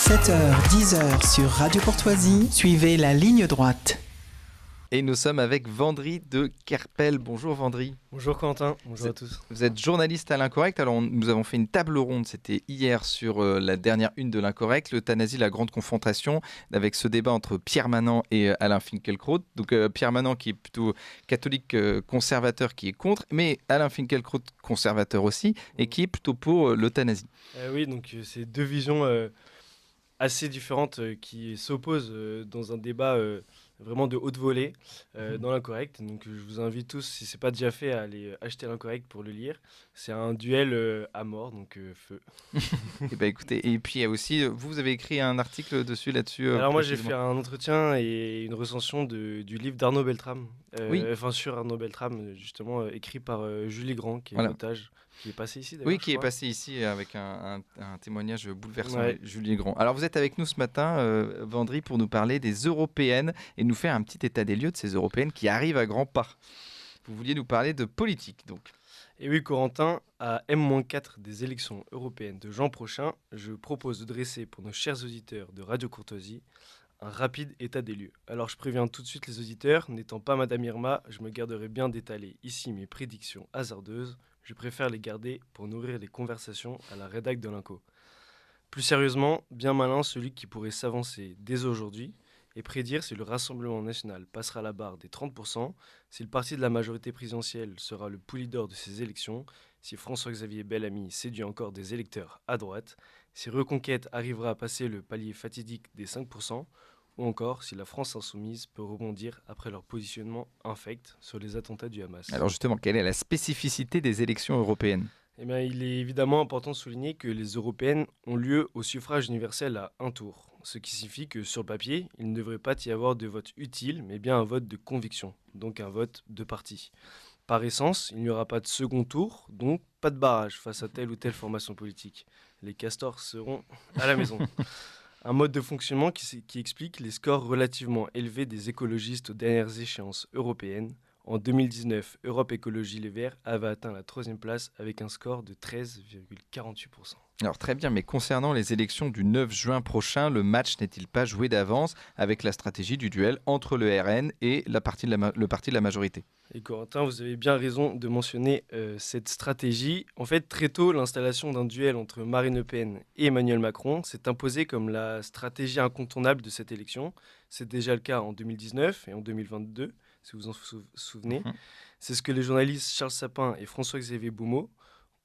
7h, 10h sur Radio Courtoisie, suivez la ligne droite. Et nous sommes avec Vendry de Kerpel. Bonjour Vendry. Bonjour Quentin, bonjour à tous. Vous êtes journaliste à l'Incorrect. Alors nous avons fait une table ronde, c'était hier sur la dernière une de l'Incorrect, l'euthanasie, la grande confrontation, avec ce débat entre Pierre Manant et Alain Finkielkraut. Donc Pierre Manant qui est plutôt catholique conservateur qui est contre, mais Alain Finkielkraut conservateur aussi et qui est plutôt pour l'euthanasie. Oui, donc c'est deux visions assez différentes qui s'opposent dans un débat vraiment de haute volée dans l'Incorrect. Donc je vous invite tous, si ce n'est pas déjà fait, à aller acheter l'Incorrect pour le lire. C'est un duel à mort, donc feu. Et bah écoutez, et puis il y a aussi, vous avez écrit un article là-dessus. Alors moi j'ai fait un entretien et une recension du livre d'Arnaud Beltrame, Oui. Sur Arnaud Beltrame, justement écrit par Julie Grand, qui est Voilà. otage, qui est passé ici d'ailleurs. Oui, qui est passé ici avec un témoignage bouleversant, Ouais. Julie Grand. Alors vous êtes avec nous ce matin, Vendry, pour nous parler des européennes et nous faire un petit état des lieux de ces européennes qui arrivent à grands pas. Vous vouliez nous parler de politique, donc. Et oui, Corentin, à M-4 des élections européennes de juin prochain, je propose de dresser pour nos chers auditeurs de Radio Courtoisie un rapide état des lieux. Alors je préviens tout de suite les auditeurs, n'étant pas Madame Irma, je me garderai bien d'étaler ici mes prédictions hasardeuses. Je préfère les garder pour nourrir les conversations à la rédac de l'Inco. Plus sérieusement, bien malin celui qui pourrait s'avancer dès aujourd'hui et prédire si le Rassemblement national passera la barre des 30%, si le parti de la majorité présidentielle sera le pouli d'or de ces élections, si François-Xavier Bellamy séduit encore des électeurs à droite, si Reconquête arrivera à passer le palier fatidique des 5%, ou encore si la France insoumise peut rebondir après leur positionnement infect sur les attentats du Hamas. Alors justement, quelle est la spécificité des élections européennes ? Eh bien, il est évidemment important de souligner que les européennes ont lieu au suffrage universel à un tour, ce qui signifie que sur le papier, il ne devrait pas y avoir de vote utile, mais bien un vote de conviction, donc un vote de parti. Par essence, il n'y aura pas de second tour, donc pas de barrage face à telle ou telle formation politique. Les castors seront à la maison. Un mode de fonctionnement qui explique les scores relativement élevés des écologistes aux dernières échéances européennes. En 2019, Europe Écologie Les Verts avait atteint la 3e place avec un score de 13,48%. Alors très bien, mais concernant les élections du 9 juin prochain, le match n'est-il pas joué d'avance avec la stratégie du duel entre le RN et le parti de la majorité ? Et Corentin, vous avez bien raison de mentionner cette stratégie. En fait, très tôt, l'installation d'un duel entre Marine Le Pen et Emmanuel Macron s'est imposée comme la stratégie incontournable de cette élection. C'est déjà le cas en 2019 et en 2022, si vous en souvenez. C'est ce que les journalistes Charles Sapin et François-Xavier Boumeau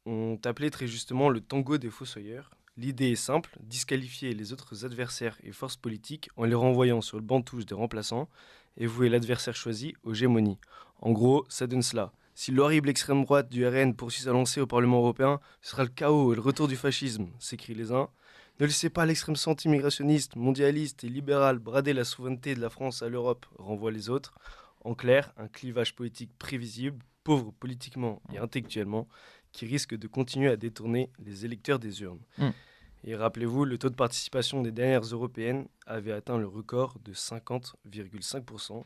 ont appelé très justement le tango des fossoyeurs. L'idée est simple, disqualifier les autres adversaires et forces politiques en les renvoyant sur le banc de touche des remplaçants et vouer l'adversaire choisi aux gémonies. En gros, ça donne cela. Si l'horrible extrême droite du RN poursuit sa lancée au Parlement européen, ce sera le chaos et le retour du fascisme, s'écrient les uns. Ne laissez pas l'extrême centre immigrationniste, mondialiste et libéral brader la souveraineté de la France à l'Europe, renvoient les autres. En clair, un clivage politique prévisible, pauvre politiquement et intellectuellement, qui risque de continuer à détourner les électeurs des urnes. Et rappelez-vous, le taux de participation des dernières européennes avait atteint le record de 50,5%.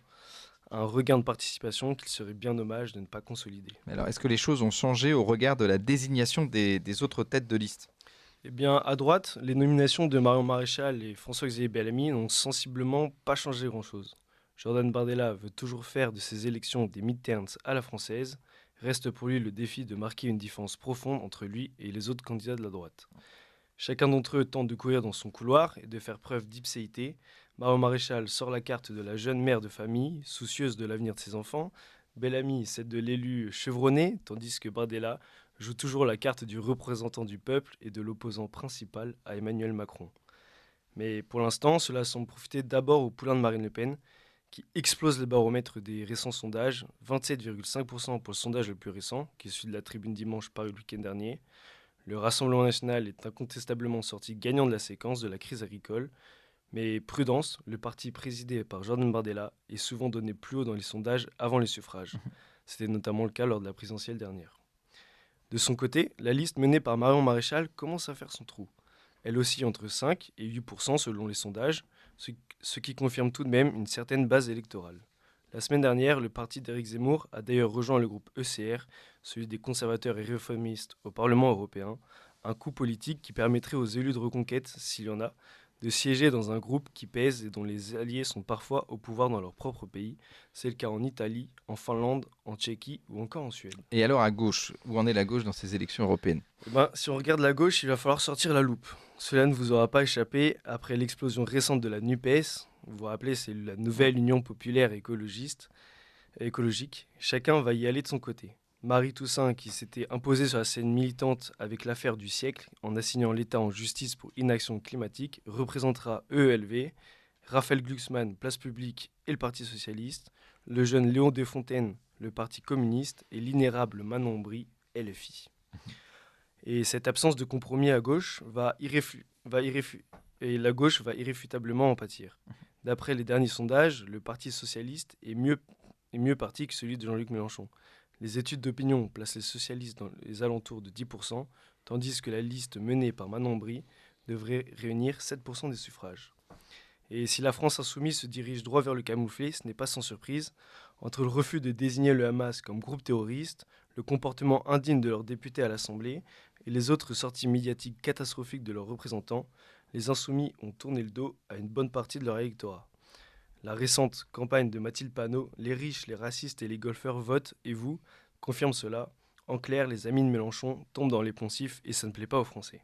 Un regain de participation qu'il serait bien dommage de ne pas consolider. Alors, est-ce que les choses ont changé au regard de la désignation des autres têtes de liste ? Eh bien, à droite, les nominations de Marion Maréchal et François-Xavier Bellamy n'ont sensiblement pas changé grand-chose. Jordan Bardella veut toujours faire de ces élections des midterms à la française. Reste pour lui le défi de marquer une différence profonde entre lui et les autres candidats de la droite. Chacun d'entre eux tente de courir dans son couloir et de faire preuve d'ipséité. Marion Maréchal sort la carte de la jeune mère de famille, soucieuse de l'avenir de ses enfants. Bellamy celle de l'élu chevronné, tandis que Bardella joue toujours la carte du représentant du peuple et de l'opposant principal à Emmanuel Macron. Mais pour l'instant, cela semble profiter d'abord au poulain de Marine Le Pen, qui explose le baromètre des récents sondages, 27,5% pour le sondage le plus récent, qui est celui de la Tribune Dimanche paru le week-end dernier. Le Rassemblement national est incontestablement sorti gagnant de la séquence de la crise agricole, mais prudence, le parti présidé par Jordan Bardella est souvent donné plus haut dans les sondages avant les suffrages. C'était notamment le cas lors de la présidentielle dernière. De son côté, la liste menée par Marion Maréchal commence à faire son trou. Elle oscille entre 5 et 8% selon les sondages, ce qui confirme tout de même une certaine base électorale. La semaine dernière, le parti d'Éric Zemmour a d'ailleurs rejoint le groupe ECR, celui des conservateurs et réformistes au Parlement européen, un coup politique qui permettrait aux élus de Reconquête, s'il y en a, de siéger dans un groupe qui pèse et dont les alliés sont parfois au pouvoir dans leur propre pays. C'est le cas en Italie, en Finlande, en Tchéquie ou encore en Suède. Et alors à gauche, où en est la gauche dans ces élections européennes? Si on regarde la gauche, il va falloir sortir la loupe. Cela ne vous aura pas échappé, après l'explosion récente de la NUPES, vous vous rappelez, c'est la nouvelle Union populaire écologique, chacun va y aller de son côté. Marie Toussaint, qui s'était imposée sur la scène militante avec l'affaire du siècle, en assignant l'État en justice pour inaction climatique, représentera EELV, Raphaël Glucksmann, Place Publique et le Parti Socialiste, le jeune Léon Desfontaines, le Parti Communiste, et l'inérable Manon Bry, LFI. Et cette absence de compromis à gauche et la gauche va irréfutablement en pâtir. D'après les derniers sondages, le Parti Socialiste est mieux parti que celui de Jean-Luc Mélenchon. Les études d'opinion placent les socialistes dans les alentours de 10%, tandis que la liste menée par Manon Bry devrait réunir 7% des suffrages. Et si la France insoumise se dirige droit vers le camouflet, ce n'est pas sans surprise. Entre le refus de désigner le Hamas comme groupe terroriste, le comportement indigne de leurs députés à l'Assemblée et les autres sorties médiatiques catastrophiques de leurs représentants, les insoumis ont tourné le dos à une bonne partie de leur électorat. La récente campagne de Mathilde Panot, les riches, les racistes et les golfeurs votent et vous, confirme cela. En clair, les amis de Mélenchon tombent dans les poncifs et ça ne plaît pas aux Français.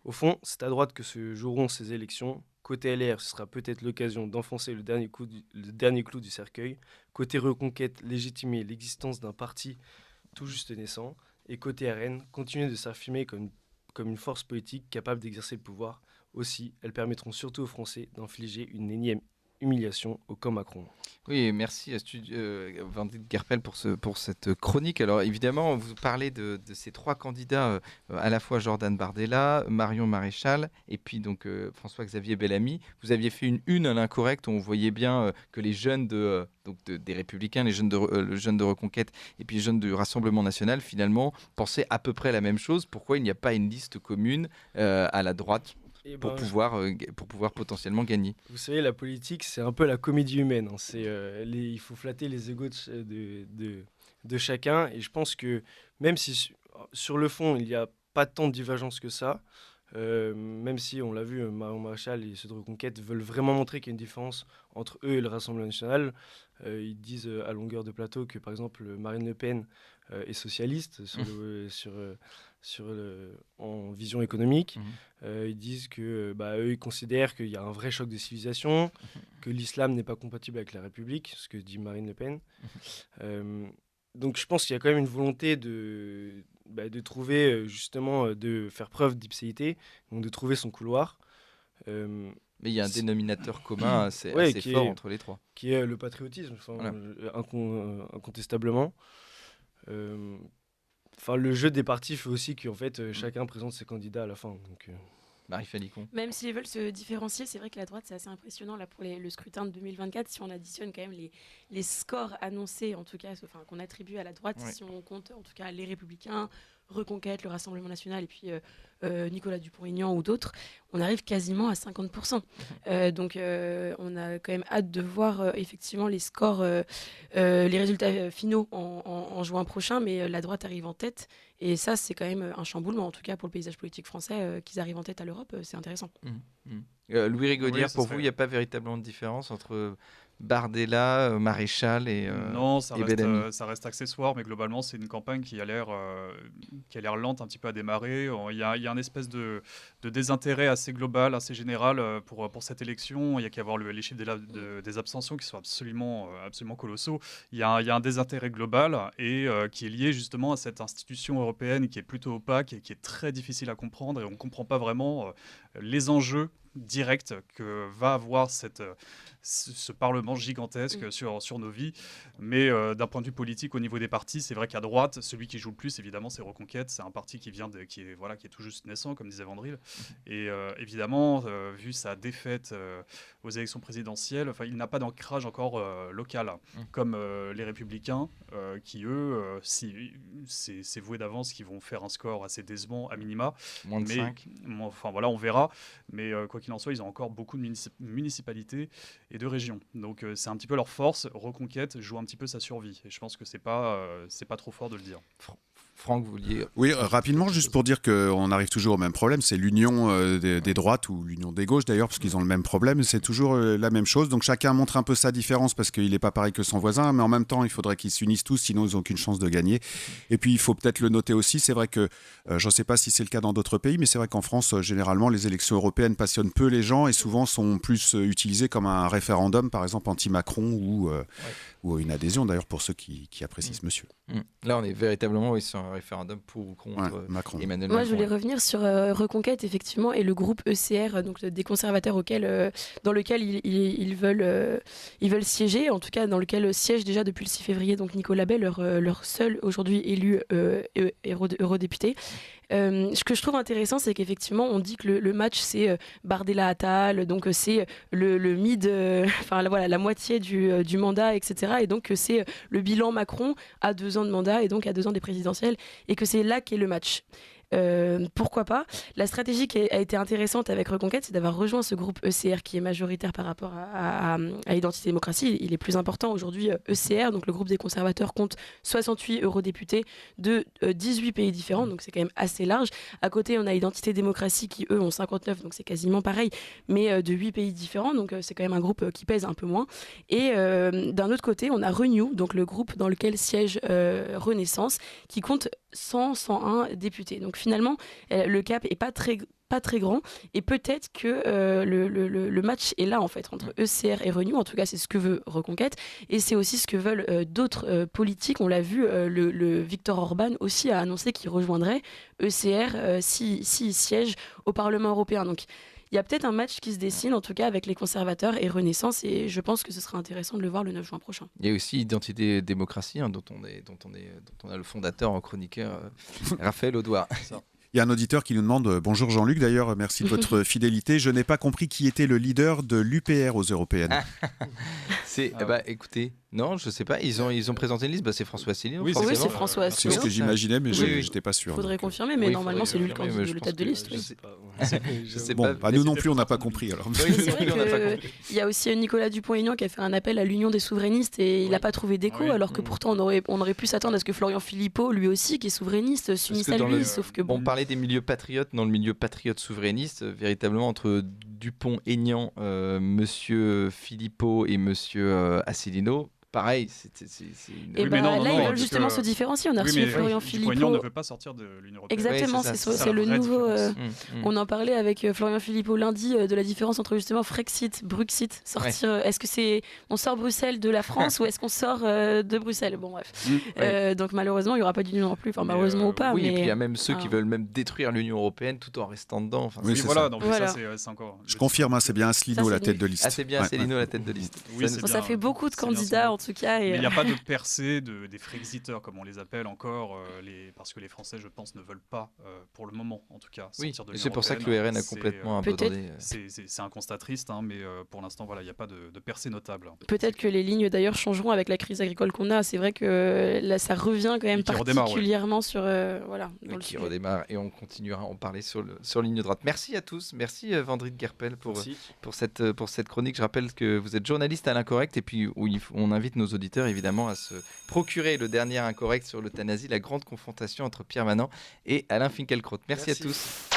Au fond, c'est à droite que se joueront ces élections. Côté LR, ce sera peut-être l'occasion d'enfoncer le dernier clou du cercueil. Côté Reconquête, légitimer l'existence d'un parti tout juste naissant. Et côté RN, continuer de s'affirmer comme une force politique capable d'exercer le pouvoir. Aussi, elles permettront surtout aux Français d'infliger une énième humiliation au camp Macron. Oui, merci à Vandit Gerpel pour cette chronique. Alors évidemment, vous parlez de ces trois candidats, à la fois Jordan Bardella, Marion Maréchal et puis donc François-Xavier Bellamy. Vous aviez fait une à l'incorrect où on voyait bien que les jeunes des Républicains, les jeunes de Reconquête et puis les jeunes du Rassemblement National pour pensaient à peu près la même chose. Pourquoi il n'y a pas une liste commune à la droite pour pouvoir potentiellement gagner? Vous savez, la politique, c'est un peu la comédie humaine. Il faut flatter les égos de chacun. Et je pense que même si sur le fond, il n'y a pas tant de divergence que ça, même si, on l'a vu, Marion Maréchal et ceux de Reconquête veulent vraiment montrer qu'il y a une différence entre eux et le Rassemblement national. Ils disent à longueur de plateau que, par exemple, Marine Le Pen est socialiste en vision économique. Ils disent que eux, ils considèrent qu'il y a un vrai choc de civilisation, que l'islam n'est pas compatible avec la République, ce que dit Marine Le Pen. Donc je pense qu'il y a quand même une volonté de trouver, justement, de faire preuve d'ipséité, donc de trouver son couloir. Mais il y a un dénominateur commun assez fort entre les trois. Qui est le patriotisme, voilà. Incontestablement. Le jeu des partis fait aussi qu'en fait, chacun présente ses candidats à la fin. Donc, Marie Falicon. Même s'ils veulent se différencier, c'est vrai que la droite, c'est assez impressionnant là, pour le scrutin de 2024. Si on additionne quand même les scores annoncés, en tout cas, qu'on attribue à la droite, si on compte en tout cas les Républicains, Reconquête, le Rassemblement National et puis Nicolas Dupont-Aignan ou d'autres, on arrive quasiment à 50%. Donc on a quand même hâte de voir effectivement les scores, les résultats finaux en juin prochain, mais la droite arrive en tête. Et ça, c'est quand même un chamboulement, en tout cas pour le paysage politique français, qu'ils arrivent en tête à l'Europe, c'est intéressant. Louis Rigaudière, pour vous, il n'y a pas véritablement de différence entre Bardella, Maréchal et Non, Bellamy. Ça reste accessoire, mais globalement, c'est une campagne qui a l'air lente un petit peu à démarrer. Il y a une espèce de désintérêt assez global, assez général pour cette élection. Il y a qu'à voir les chiffres des abstentions qui sont absolument colossaux. Il y a un désintérêt global et qui est lié justement à cette institution européenne qui est plutôt opaque et qui est très difficile à comprendre, et on ne comprend pas vraiment les enjeux directs que va avoir ce Parlement gigantesque sur nos vies. Mais d'un point de vue politique, au niveau des partis, c'est vrai qu'à droite, celui qui joue le plus, évidemment, c'est Reconquête. C'est un parti qui est tout juste naissant, comme disait Vandril. Et évidemment, vu sa défaite aux élections présidentielles, il n'a pas d'ancrage encore local, comme les Républicains, qui, eux, c'est voué d'avance qu'ils vont faire un score assez décevant, à minima. Moins de 5. On verra. Mais quoi qu'il en soit, ils ont encore beaucoup de municipalités et de régions. Donc c'est un petit peu leur force. Reconquête joue un petit peu sa survie. Et je pense que c'est pas trop fort de le dire. Franck, vous vouliez... Oui, rapidement, juste pour dire qu'on arrive toujours au même problème, c'est l'union des droites ou l'union des gauches d'ailleurs, parce qu'ils ont le même problème, c'est toujours la même chose. Donc chacun montre un peu sa différence parce qu'il n'est pas pareil que son voisin, mais en même temps, il faudrait qu'ils s'unissent tous, sinon ils n'ont aucune chance de gagner. Et puis il faut peut-être le noter aussi, c'est vrai que, je ne sais pas si c'est le cas dans d'autres pays, mais c'est vrai qu'en France, généralement, les élections européennes passionnent peu les gens et souvent sont plus utilisées comme un référendum, par exemple anti-Macron ou une adhésion d'ailleurs pour ceux qui apprécient ce monsieur. Là, on est véritablement sur un référendum pour ou contre Macron. Emmanuel Moi, Macron. je voulais revenir sur Reconquête, effectivement, et le groupe ECR, donc des conservateurs dans lequel ils veulent siéger, en tout cas dans lequel siège déjà depuis le 6 février donc Nicolas Bay, leur seul aujourd'hui élu eurodéputé. Ce que je trouve intéressant, c'est qu'effectivement, on dit que le match, c'est Bardella Attal, donc c'est le mid, la moitié du mandat, etc. Et donc c'est le bilan Macron à 2 ans de mandat et donc à 2 ans des présidentielles, et que c'est là qu'est le match. Pourquoi pas. La stratégie qui a été intéressante avec Reconquête, c'est d'avoir rejoint ce groupe ECR qui est majoritaire par rapport à Identité Démocratie. Il est plus important aujourd'hui. ECR, donc le groupe des conservateurs, compte 68 eurodéputés de 18 pays différents, donc c'est quand même assez large. À côté, on a Identité Démocratie qui, eux, ont 59, donc c'est quasiment pareil, mais de 8 pays différents, donc c'est quand même un groupe qui pèse un peu moins. Et d'un autre côté, on a Renew, donc le groupe dans lequel siège Renaissance, qui compte 101 députés. Donc finalement, le cap est pas très grand, et peut-être que le match est là en fait entre ECR et Renew. En tout cas, c'est ce que veut Reconquête, et c'est aussi ce que veulent d'autres politiques. On l'a vu, le Viktor Orban aussi a annoncé qu'il rejoindrait ECR s'il siège au Parlement européen. Donc il y a peut-être un match qui se dessine, en tout cas avec les conservateurs et Renaissance, et je pense que ce sera intéressant de le voir le 9 juin prochain. Il y a aussi Identité Démocratie, dont on a le fondateur en chroniqueur, Raphaël Audouard. Il y a un auditeur qui nous demande, bonjour Jean-Luc d'ailleurs, merci de votre fidélité. Je n'ai pas compris qui était le leader de l'UPR aux européennes. Écoutez, non, je sais pas. Ils ont présenté une liste. C'est François Asselineau. Oui, c'est François C'est Asselineau. ce que j'imaginais, mais je n'étais pas sûr. Il faudrait confirmer, mais normalement c'est lui le tête de liste. Je sais pas. Nous non plus, on n'a pas compris. Alors. C'est vrai qu'il y a aussi Nicolas Dupont-Aignan qui a fait un appel à l'Union des souverainistes et il n'a pas trouvé d'écho, alors que pourtant on aurait pu s'attendre à ce que Florian Philippot, lui aussi, qui est souverainiste, s'unisse à lui. Sauf que on parlait des milieux patriotes, dans le milieu patriote souverainiste, véritablement entre Dupont-Aignan, monsieur Philippot et monsieur Asselineau. Pareil, ils veulent justement se différencier. On a reçu Florian Philippot. Dupont-Aignan ne veut pas sortir de l'Union européenne. Exactement, c'est le nouveau. On en parlait avec Florian Philippot lundi de la différence entre justement Frexit, Bruxit, sortir. Est-ce que on sort Bruxelles de la France ou est-ce qu'on sort de Bruxelles? Bon bref. Donc malheureusement, il n'y aura pas d'union non plus. Enfin malheureusement ou pas. Oui, et puis il y a même ceux qui veulent même détruire l'Union européenne tout en restant dedans. C'est encore. Je confirme, c'est bien Asselineau la tête de liste. C'est bien Asselineau la tête de liste. Ça fait beaucoup de candidats. En tout cas, mais il n'y a pas de percée des frexiteurs, comme on les appelle encore, parce que les Français, je pense, ne veulent pas, pour le moment, en tout cas, sortir de l'Union européenne. C'est pour ça que le RN a complètement abandonné. C'est un constat triste, mais pour l'instant, il n'y a pas de percée notable. Peut-être que les lignes, d'ailleurs, changeront avec la crise agricole qu'on a. C'est vrai que là, ça revient quand même particulièrement sur... qui redémarre, et on continuera à en parler sur ligne droite. Merci à tous. Merci, Vendrine Guerpel, pour cette chronique. Je rappelle que vous êtes journaliste à l'Incorrect, et puis on invite nos auditeurs évidemment à se procurer le dernier Incorrect sur l'euthanasie, la grande confrontation entre Pierre Manant et Alain Finkielkraut. Merci à tous.